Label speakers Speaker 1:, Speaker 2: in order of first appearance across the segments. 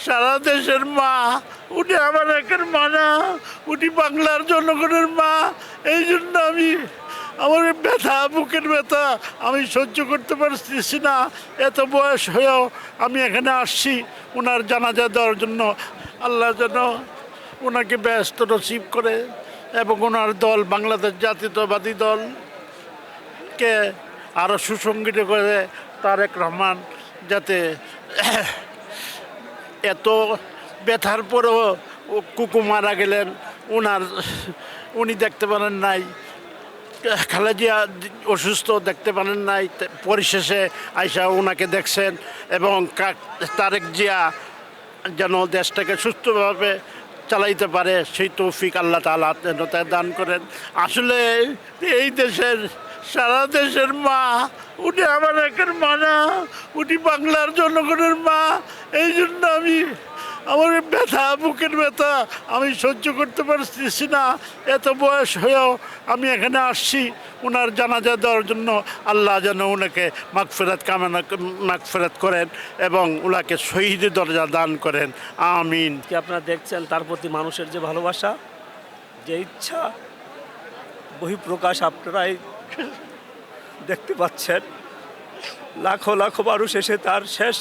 Speaker 1: সারা দেশের মা, উনি আমার একের মা না, উনি বাংলার জনগণের মা। এই জন্য আমার ব্যথা, বুকের ব্যথা আমি সহ্য করতে পারতেছি না। এত বয়স হয়েও আমি এখানে আসছি ওনার জানাজা দেওয়ার জন্য। আল্লাহ যেন ওনাকে ব্যস্ত নসিব করে এবং ওনার দল বাংলাদেশ জাতীয়তাবাদী দলকে আরও সুসংগঠিত করে তারেক রহমান যাতে এত ব্যথার পরেও কুকু মারা গেলেন, উনি দেখতে পারেন নাই, খালেদা জিয়া অসুস্থ দেখতে পারেন নাই, পরিশেষে আইসা ওনাকে দেখছেন এবং তারেক জিয়া যেন দেশটাকে সুস্থভাবে চালাইতে পারে সেই তৌফিক আল্লাহ তাআলা যেন তাকে দান করেন। আসলে এই দেশের সারা দেশের মা, উনি আমার একের মা না, উনি বাংলার জনগণের মা। এই জন্য আমার ব্যথা, বুকের ব্যথা আমি সহ্য করতে পারতেছি না। এত বয়স হয়েও আমি এখানে আসছি ওনার জানাজা দেওয়ার জন্য। আল্লাহ যেন ওনাকে মাগফিরাত করেন এবং ওনাকে শহীদের দরজা দান করেন, আমিন।
Speaker 2: কি আপনারা দেখছেন তার প্রতি মানুষের যে ভালোবাসা, যে ইচ্ছা বহিঃপ্রকাশ আপনারাই দেখতে পাচ্ছেন। লাখো লাখো মানুষ এসে তার শেষ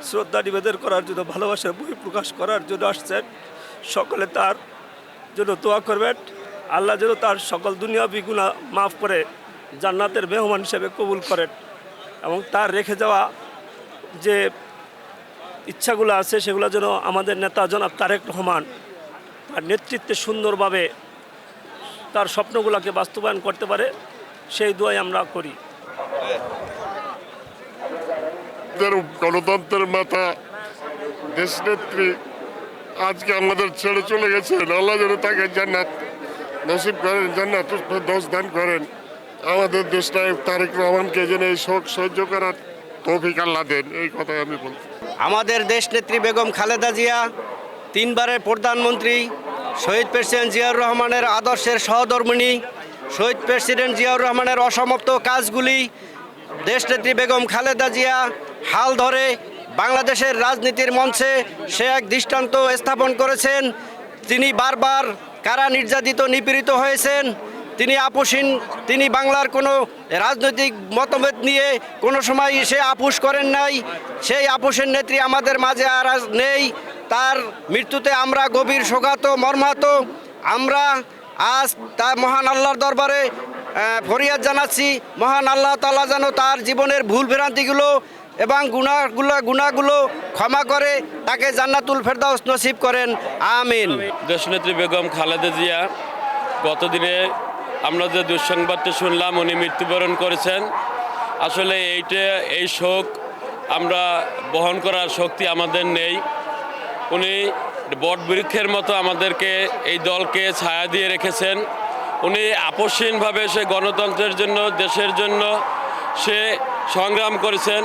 Speaker 2: শ্রদ্ধা নিবেদন করার জন্য, ভালোবাসার বহিঃপ্রকাশ করার জন্য আসছেন। সকলে তার জন্য দোয়া করবেন, আল্লাহ যেন তার সকল দুনিয়াবি গুনাহ মাফ করে জান্নাতের মেহমান হিসেবে কবুল করেন এবং তার রেখে যাওয়া যে ইচ্ছাগুলো আছে সেগুলো যেন আমাদের নেতা জনাব তারেক রহমান তার নেতৃত্বে সুন্দরভাবে তার স্বপ্নগুলোকে বাস্তবায়ন করতে পারে, সেই দোয়াই আমরা করি।
Speaker 3: গণতন্ত্রের মাতা দেশনেত্রী আজকে আমাদের ছেড়ে চলে গেছেন। আল্লাহ যেন তাকে জান্নাত নসিব করেন, জান্নাত ফেরদৌস দান করেন। আমাদের দেশনায়ক তারেক রহমানকে যেন এই শোক সহ্য করার তৌফিক আল্লাহ দেন, এই কথাই আমি বলছি।
Speaker 4: আমাদের দেশনেত্রী বেগম খালেদা জিয়া, তিনবারের প্রধানমন্ত্রী, শহীদ প্রেসিডেন্ট জিয়াউর রহমানের আদর্শের সহধর্মিণী, শহীদ প্রেসিডেন্ট জিয়াউর রহমানের অসমাপ্ত কাজগুলি দেশনেত্রী বেগম খালেদা জিয়া হাল ধরে বাংলাদেশের রাজনীতির মঞ্চে সে এক দৃষ্টান্ত স্থাপন করেছেন। তিনি বারবার কারা নির্যাতিত, নিপীড়িত হয়েছেন। তিনি আপোষহীন, তিনি বাংলার কোনো রাজনৈতিক মতভেদ নিয়ে কোনো সময় সে আপোষ করেন নাই। সেই আপোষের নেত্রী আমাদের মাঝে আর আজ নেই। তার মৃত্যুতে আমরা গভীর শোকাহত, মর্মাহত। আমরা আজ তার মহান আল্লাহর দরবারে ফরিয়াদ জানাচ্ছি, মহান আল্লাহ তাআলা যেন তার জীবনের ভুল ভ্রান্তিগুলো এবং গুনাহগুলো ক্ষমা করে তাকে জান্নাতুল ফেরদাউস নসিব করেন, আমিন।
Speaker 5: দেশনেত্রী বেগম খালেদা জিয়া গতদিনে আমরা যে দুঃসংবাদটা শুনলাম, উনি মৃত্যুবরণ করেছেন। আসলে এই শোক আমরা বহন করার শক্তি আমাদের নেই। উনি বটবৃক্ষের মতো আমাদেরকে, এই দলকে ছায়া দিয়ে রেখেছেন। উনি আপোষহীনভাবে সে গণতন্ত্রের জন্য, দেশের জন্য সে সংগ্রাম করেছেন।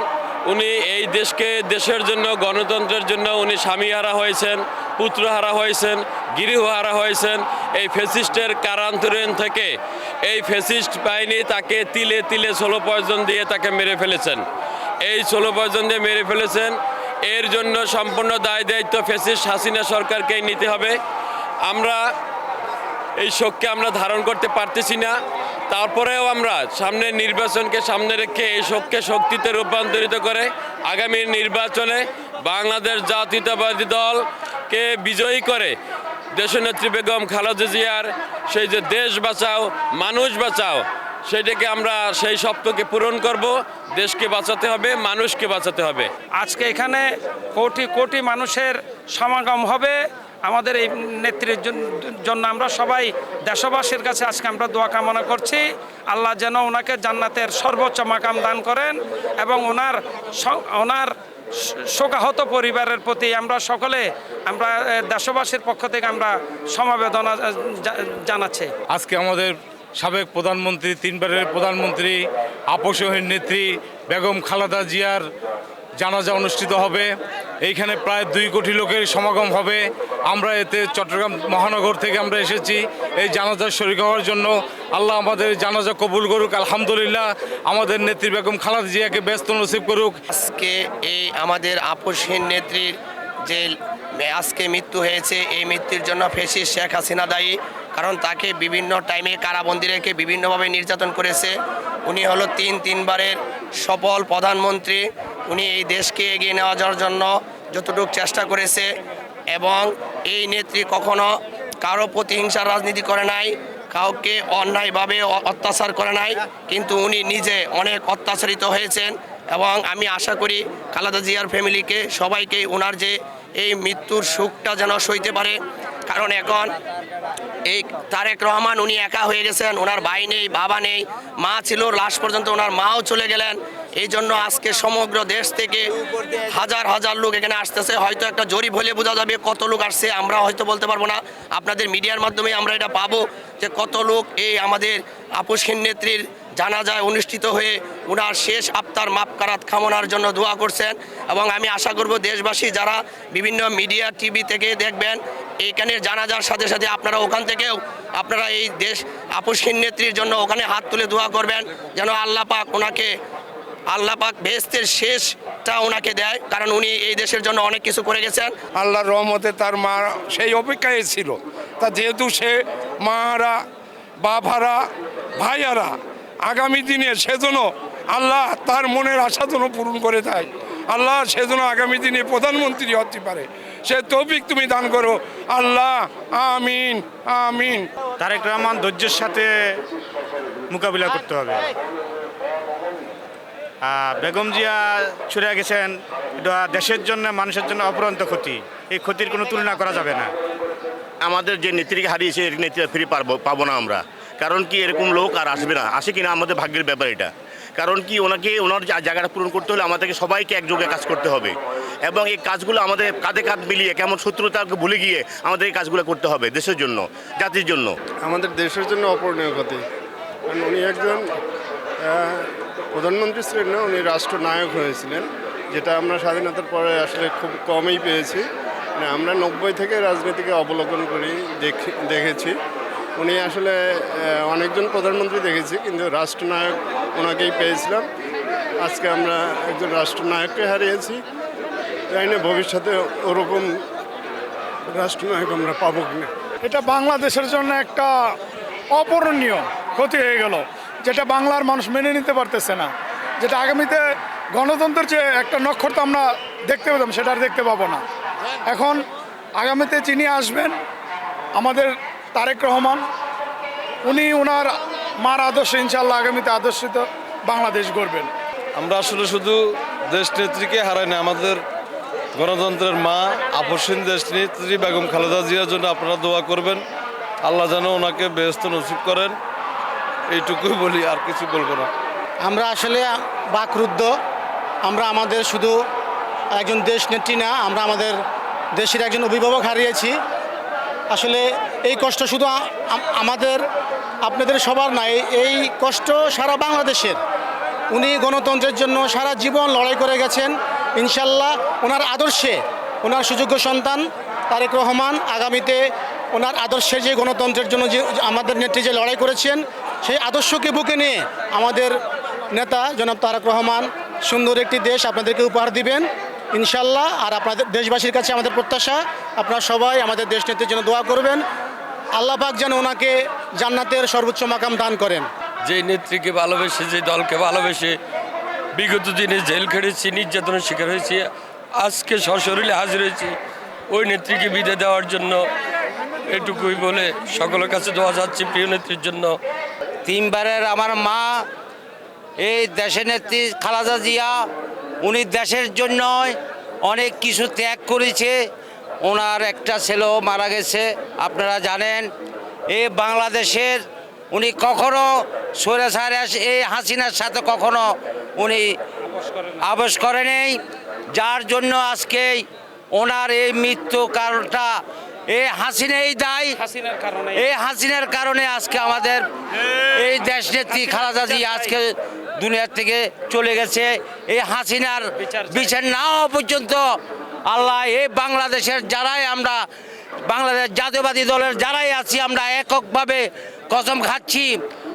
Speaker 5: উনি এই দেশকে, দেশের জন্য, গণতন্ত্রের জন্য উনি স্বামীহারা হয়েছেন, পুত্রহারা হয়েছেন, গৃহহারা হয়েছেন। এই ফ্যাসিস্টের কারান্তরীণ থেকে এই ফ্যাসিস্ট বাহিনী তাকে তিলে তিলে ষোলো পয়জন দিয়ে তাকে মেরে ফেলেছেন। এই ষোলো পয়জন দিয়ে মেরে ফেলেছেন। এর জন্য সম্পূর্ণ দায় দায়িত্ব ফ্যাসিস্ট হাসিনা সরকারকেই নিতে হবে। আমরা এই শোককে আমরা ধারণ করতে পারতেছি না। তারপরেও আমরা সামনে নির্বাচনকে সামনে রেখে এই শোককে শক্তিতে রূপান্তরিত করে আগামী নির্বাচনে বাংলাদেশ জাতীয়তাবাদী দলকে বিজয়ী করে দেশনেত্রী বেগম খালেদা জিয়ার সেই যে দেশ বাঁচাও, মানুষ বাঁচাও, সেটাকে আমরা সেই স্বপ্নকে পূরণ করব। দেশকে বাঁচাতে হবে, মানুষকে বাঁচাতে হবে।
Speaker 6: আজকে এখানে কোটি কোটি মানুষের সমাগম হবে আমাদের এই নেত্রীর জন্য। আমরা সবাই দেশবাসীর কাছে আজকে আমরা দোয়া কামনা করছি, আল্লাহ যেন ওনাকে জান্নাতের সর্বোচ্চ মাকাম দান করেন এবং ওনার শোকাহত পরিবারের প্রতি আমরা সকলে, আমরা দেশবাসীর পক্ষ থেকে আমরা সমবেদনা জানাচ্ছি।
Speaker 7: আজকে আমাদের সাবেক প্রধানমন্ত্রী, তিনবারের প্রধানমন্ত্রী, আপোষহীন নেত্রী বেগম খালেদা জিয়ার জানাজা অনুষ্ঠিত হবে। এইখানে প্রায় 2 কোটি লোকের সমাগম হবে। আমরা এতে চট্টগ্রাম মহানগর থেকে আমরা এসেছি এই জানাজার শরীক হওয়ার জন্য। আল্লাহ আমাদের জানাজা কবুল করুক, আলহামদুলিল্লাহ। আমাদের নেত্রী বেগম খালেদা জিয়াকে ব্যস্ত নসিব করুক।
Speaker 4: আজকে এই আমাদের আপোষহীন নেত্রীর যে
Speaker 8: আজকে মৃত্যু হয়েছে, এই মৃত্যুর জন্য ফ্যাসিস্ট শেখ হাসিনা দায়ী। কারণ তাকে বিভিন্ন টাইমে কারাবন্দি রেখে বিভিন্নভাবে নির্যাতন করেছে। উনি হলো তিনবারের সফল প্রধানমন্ত্রী। উনি এই দেশকে এগিয়ে নেওয়া যাওয়ার জন্য যতটুকু চেষ্টা করেছে, এবং এই নেত্রী কখনো কারো প্রতিহিংসার রাজনীতি করে নাই, কাউকে অন্যায়ভাবে অত্যাচার করে নাই, কিন্তু উনি নিজে অনেক অত্যাচারিত হয়েছেন। এবং আমি আশা করি খালেদা জিয়ার ফ্যামিলিকে, সবাইকে ওনার যে এই মৃত্যুর সুখটা যেন সইতে পারে। কারণ এখন এই তারেক রহমান উনি একা হয়ে গেছেন, ওনার ভাই নেই, বাবা নেই, মা ছিল, লাস্ট পর্যন্ত ওনার মাও চলে গেলেন। এই জন্য আজকে সমগ্র দেশ থেকে হাজার হাজার লোক এখানে আসতেছে। হয়তো একটা জরিপ হলে বোঝা যাবে কত লোক আসছে, আমরা হয়তো বলতে পারবো না। আপনাদের মিডিয়ার মাধ্যমে আমরা এটা পাবো যে কত লোক এই আমাদের আপসহীন নেত্রীর জানাজায় অনুষ্ঠিত হয়ে ওনার শেষ আত্মার মাফকারাত কামনার জন্য দোয়া করছেন। এবং আমি আশা করব দেশবাসী যারা বিভিন্ন মিডিয়া টিভি থেকে দেখবেন, এইখানের জানাজার সাথে সাথে আপনারা ওখান থেকেও আপনারা এই দেশ আপসহীন নেত্রীর জন্য ওখানে হাত তুলে দোয়া করবেন, যেন আল্লাহ পাক বেহেশতের শেষটা ওনাকে দেয়। কারণ উনি এই দেশের জন্য অনেক কিছু করে গেছেন।
Speaker 9: আল্লাহর রহমতে তার মা সেই অপেক্ষায় ছিল। তা যেহেতু সে মারা, বাবারা, ভাইয়ারা আগামী দিনে সেজন্য আল্লাহ তার মনের আশা যেন পূরণ করে দেয়। আল্লাহ সেজন্য আগামী দিনে প্রধানমন্ত্রী হতে পারে, সে তৌফিক তুমি দান করো আল্লাহ, আমিন আমিন।
Speaker 10: তারেক রহমান ধৈর্যের সাথে মোকাবিলা করতে হবে। বেগম জিয়া ছুড়ে গেছেন, এটা দেশের জন্য, মানুষের জন্য অপরন্ত ক্ষতি। এই ক্ষতির কোনো তুলনা করা যাবে না।
Speaker 11: আমাদের যে নেত্রীকে হারিয়েছে, এর নেত্রী ফিরে পাবো না আমরা। কারণ কি এরকম লোক আর আসবে না, আসে কিনা আমাদের ভাগ্যের ব্যাপার এটা। কারণ কি ওনার জায়গাটা পূরণ করতে হলে আমাদেরকে সবাইকে একযোগে কাজ করতে হবে, এবং এই কাজগুলো আমাদের কাঁধে কাঁধ মিলিয়ে, কেমন শত্রুতাকে ভুলে গিয়ে আমাদের এই কাজগুলো করতে হবে দেশের জন্য, জাতির জন্য।
Speaker 3: আমাদের দেশের জন্য অপূরণীয় ক্ষতি। কারণ উনি একজন প্রধানমন্ত্রী ছিলেন না, উনি রাষ্ট্রনায়ক হয়েছিলেন, যেটা আমরা স্বাধীনতার পরে আসলে খুব কমই পেয়েছি। মানে আমরা 90 থেকে রাজনীতিকে অবলোকন করি, দেখেছি। উনি আসলে অনেকজন প্রধানমন্ত্রী দেখেছি, কিন্তু রাষ্ট্রনায়ক ওনাকেই পেয়েছিলাম। আজকে আমরা একজন রাষ্ট্রনায়ককে হারিয়েছি, জানি না ভবিষ্যতে ওরকম রাষ্ট্রনায়ক আমরা পাবো কিনা।
Speaker 12: এটা বাংলাদেশের জন্য একটা অপূরণীয় ক্ষতি হয়ে গেল, যেটা বাংলার মানুষ মেনে নিতে পারতেছে না। যেটা আগামীতে গণতন্ত্রের যে একটা নক্ষত্র আমরা দেখতে পেতাম, সেটা আর দেখতে পাবো না। এখন আগামীতে যিনি আসবেন, আমাদের তারেক রহমান, উনি ওনার মার আদর্শে ইনশাল্লাহ আগামীতে আদর্শিত বাংলাদেশ গড়বেন।
Speaker 13: আমরা আসলে শুধু দেশ নেত্রীকে হারাই না, আমাদের গণতন্ত্রের মা, আপসহীন দেশ নেত্রী বেগম খালেদা জিয়ার জন্য আপনারা দোয়া করবেন। আল্লাহ যেন ওনাকে বেহেশত নসিব করেন, এইটুকুই বলি, আর কিছু বলবো না।
Speaker 14: আমরা আসলে বাকরুদ্ধ। আমরা আমাদের শুধু একজন দেশ নেত্রী না, আমরা আমাদের দেশের একজন অভিভাবক হারিয়েছি। আসলে এই কষ্ট শুধু আমাদের, আপনাদের সবার নাই, এই কষ্ট সারা বাংলাদেশের। উনি গণতন্ত্রের জন্য সারা জীবন লড়াই করে গেছেন। ইনশাল্লাহ ওনার আদর্শে, ওনার সুযোগ্য সন্তান তারেক রহমান আগামীতে ওনার আদর্শে, যে গণতন্ত্রের জন্য যে আমাদের নেত্রী যে লড়াই করেছেন, সেই আদর্শকে বুকে নিয়ে আমাদের নেতা জনাব তারেক রহমান সুন্দর একটি দেশ আপনাদেরকে উপহার দিবেন ইনশাল্লাহ। আর আপনাদের দেশবাসীর কাছে আমাদের প্রত্যাশা, আপনারা সবাই আমাদের দেশ নেত্রীর জন্য দোয়া করবেন। আল্লাহ পাক যেন ওনাকে জান্নাতের সর্বোচ্চ মাকাম দান করেন।
Speaker 5: যে নেত্রীকে ভালোবেসে, যে দলকে ভালোবেসে বিগত দিনে জেল খেটেছি, নির্যাতনের শিকার হয়েছি, আজকে সশরীরে হাজির হয়েছি ওই নেত্রীকে বিদায় দেওয়ার জন্য। এটুকুই বলে সকলের কাছে দোয়া যাচ্ছি প্রিয় নেত্রীর জন্য।
Speaker 4: তিনবারের আমার মা, এই দেশের নেত্রী খালেদা জিয়া, উনি দেশের জন্য অনেক কিছু ত্যাগ করেছে। ওনার একটা ছেলেও মারা গেছে, আপনারা জানেন। এই বাংলাদেশের উনি কখনো স্বৈরাচার এই হাসিনার সাথে কখনো উনি আপোষ করে নেই, যার জন্য আজকে ওনার এই মৃত্যু কারণটা এই হাসিনাই দায়ী। এই হাসিনার কারণে আজকে আমাদের এই দেশ নেত্রী খালেদা জিয়া আজকে দুনিয়ার থেকে চলে গেছে। এই হাসিনার বিচার না হওয়া পর্যন্ত আল্লাহ এই বাংলাদেশের যারাই আমরা, বাংলাদেশ জাতীয়বাদী দলের যারাই আছি, আমরা এককভাবে কসম খাচ্ছি,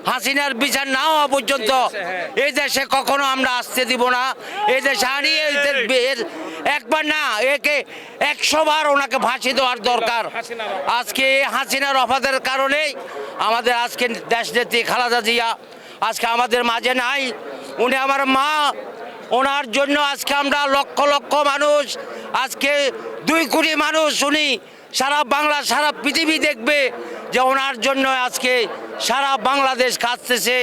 Speaker 4: হাসিনার বিচার না হওয়া পর্যন্ত এই দেশে কখনো আমরা আসতে দিব না। এই দেশে আনিয়ে
Speaker 15: একবার না, একে 100 বার ওনাকে ফাঁসি দেওয়ার দরকার। আজকে হাসিনা রফাতের কারণেই আমাদের আজকে দেশনেত্রী খালেদা জিয়া আজকে আমাদের মাঝে নাই। উনি আমার মা, ওনার জন্য আজকে আমরা লক্ষ লক্ষ মানুষ, আজকে 2 কোটি মানুষ উনি সারা বাংলা সারা পৃথিবী দেখবে যে ওনার জন্য আজকে সারা বাংলাদেশ কাঁদতেছে।